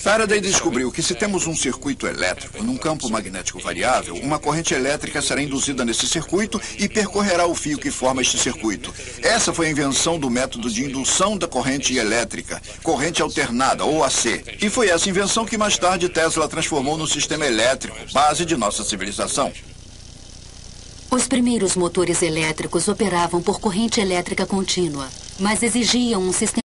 Faraday descobriu que se temos um circuito elétrico num campo magnético variável, uma corrente elétrica será induzida nesse circuito e percorrerá o fio que forma este circuito. Essa foi a invenção do método de indução da corrente elétrica, corrente alternada, ou AC. E foi essa invenção que mais tarde Tesla transformou no sistema elétrico, base de nossa civilização. Os primeiros motores elétricos operavam por corrente elétrica contínua, mas exigiam um sistema.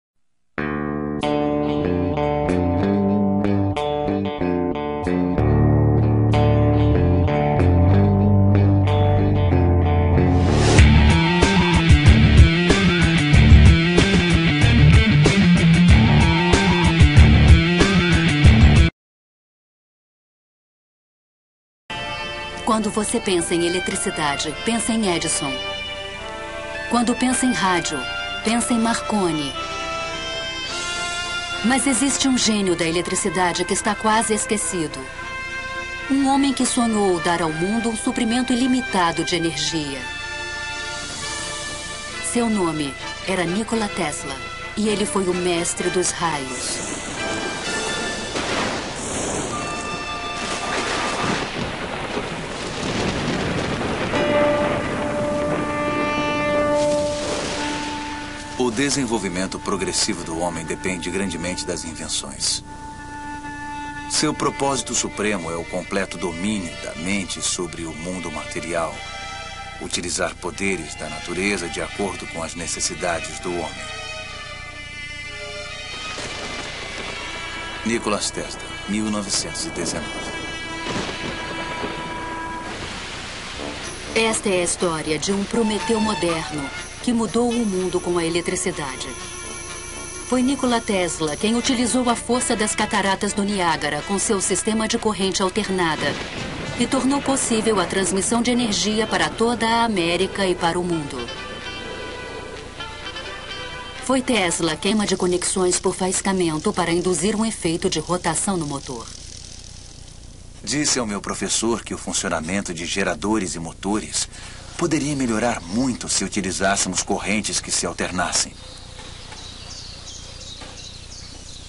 Quando você pensa em eletricidade, pensa em Edison. Quando pensa em rádio, pensa em Marconi. Mas existe um gênio da eletricidade que está quase esquecido. Um homem que sonhou dar ao mundo um suprimento ilimitado de energia. Seu nome era Nikola Tesla e ele foi o mestre dos raios. O desenvolvimento progressivo do homem depende grandemente das invenções. Seu propósito supremo é o completo domínio da mente sobre o mundo material, utilizar poderes da natureza de acordo com as necessidades do homem. Nikola Tesla, 1919. Esta é a história de um Prometeu moderno que mudou o mundo com a eletricidade. Foi Nikola Tesla quem utilizou a força das cataratas do Niágara com seu sistema de corrente alternada e tornou possível a transmissão de energia para toda a América e para o mundo. Foi Tesla queima de conexões por faiscamento para induzir um efeito de rotação no motor. Disse ao meu professor que o funcionamento de geradores e motores poderia melhorar muito se utilizássemos correntes que se alternassem.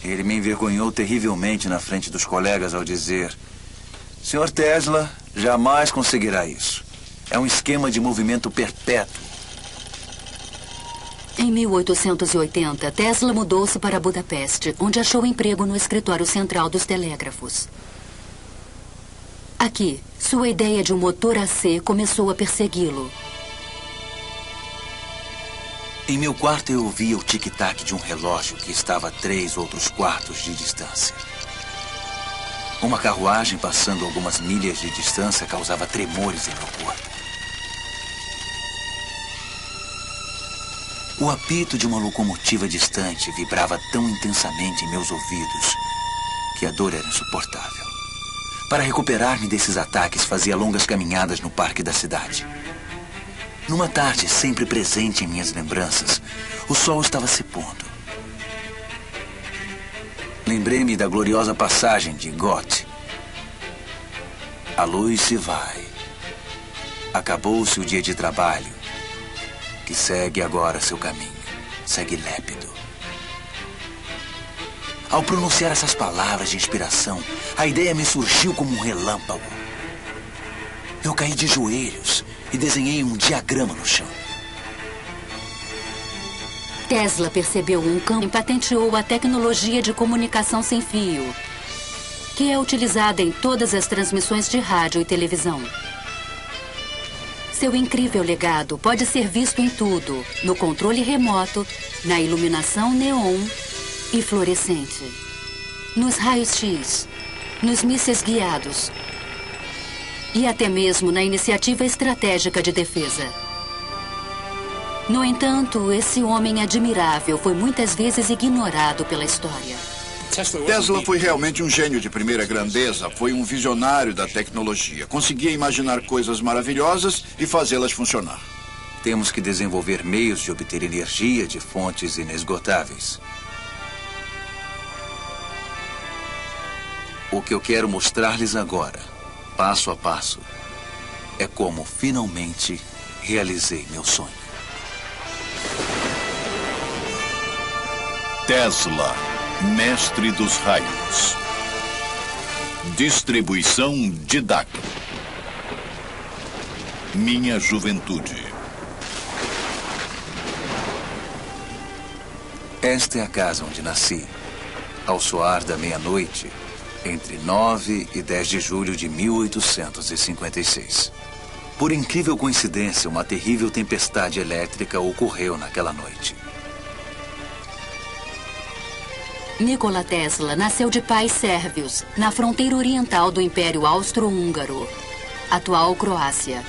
Ele me envergonhou terrivelmente na frente dos colegas ao dizer: Sr. Tesla jamais conseguirá isso. É um esquema de movimento perpétuo. Em 1880, Tesla mudou-se para Budapeste, onde achou emprego no escritório central dos telégrafos. Aqui, sua ideia de um motor AC começou a persegui-lo. Em meu quarto eu ouvia o tic-tac de um relógio que estava a 3 outros quartos de distância. Uma carruagem passando algumas milhas de distância causava tremores em meu corpo. O apito de uma locomotiva distante vibrava tão intensamente em meus ouvidos que a dor era insuportável. Para recuperar-me desses ataques, fazia longas caminhadas no parque da cidade. Numa tarde sempre presente em minhas lembranças, o sol estava se pondo. Lembrei-me da gloriosa passagem de Goethe. A luz se vai. Acabou-se o dia de trabalho, que segue agora seu caminho. Segue lépido. Ao pronunciar essas palavras de inspiração, a ideia me surgiu como um relâmpago. Eu caí de joelhos e desenhei um diagrama no chão. Tesla percebeu um campo e patenteou a tecnologia de comunicação sem fio, que é utilizada em todas as transmissões de rádio e televisão. Seu incrível legado pode ser visto em tudo, no controle remoto, na iluminação neon e fluorescente, nos raios-x, nos mísseis guiados e até mesmo na iniciativa estratégica de defesa. No entanto, esse homem admirável foi muitas vezes ignorado pela história. Tesla foi realmente um gênio de primeira grandeza, foi um visionário da tecnologia. Conseguia imaginar coisas maravilhosas e fazê-las funcionar. Temos que desenvolver meios de obter energia de fontes inesgotáveis. O que eu quero mostrar-lhes agora, passo a passo, é como finalmente realizei meu sonho. Tesla, mestre dos raios. Distribuição Didac. Minha juventude. Esta é a casa onde nasci, ao soar da meia-noite, entre 9 e 10 de julho de 1856. Por incrível coincidência, uma terrível tempestade elétrica ocorreu naquela noite. Nikola Tesla nasceu de pais sérvios, na fronteira oriental do Império Austro-Húngaro, atual Croácia.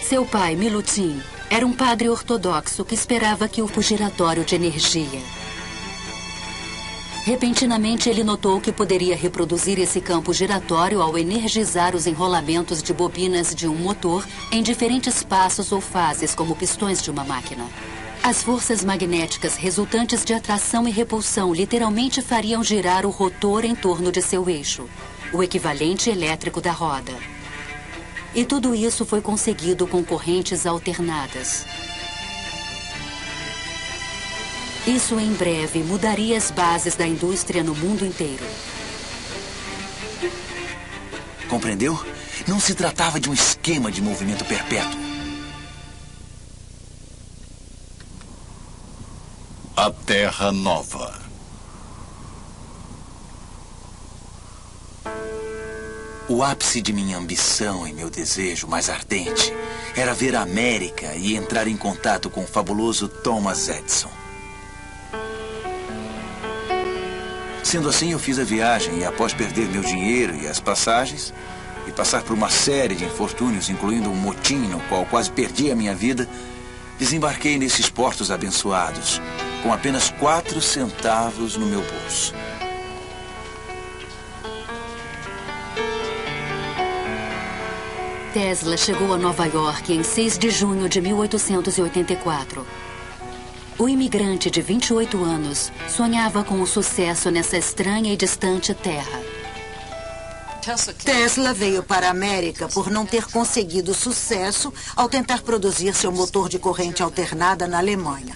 Seu pai, Milutin, era um padre ortodoxo que esperava que o giratório de energia. Repentinamente, ele notou que poderia reproduzir esse campo giratório ao energizar os enrolamentos de bobinas de um motor em diferentes passos ou fases, como pistões de uma máquina. As forças magnéticas resultantes de atração e repulsão literalmente fariam girar o rotor em torno de seu eixo, o equivalente elétrico da roda. E tudo isso foi conseguido com correntes alternadas. Isso em breve mudaria as bases da indústria no mundo inteiro. Compreendeu? Não se tratava de um esquema de movimento perpétuo. A Terra Nova. O ápice de minha ambição e meu desejo mais ardente era ver a América e entrar em contato com o fabuloso Thomas Edison. Sendo assim, eu fiz a viagem e, após perder meu dinheiro e as passagens, e passar por uma série de infortúnios, incluindo um motim no qual quase perdi a minha vida, desembarquei nesses portos abençoados, com apenas 4 centavos no meu bolso. Tesla chegou a Nova York em 6 de junho de 1884. O imigrante de 28 anos sonhava com o sucesso nessa estranha e distante terra. Tesla veio para a América por não ter conseguido sucesso ao tentar produzir seu motor de corrente alternada na Alemanha.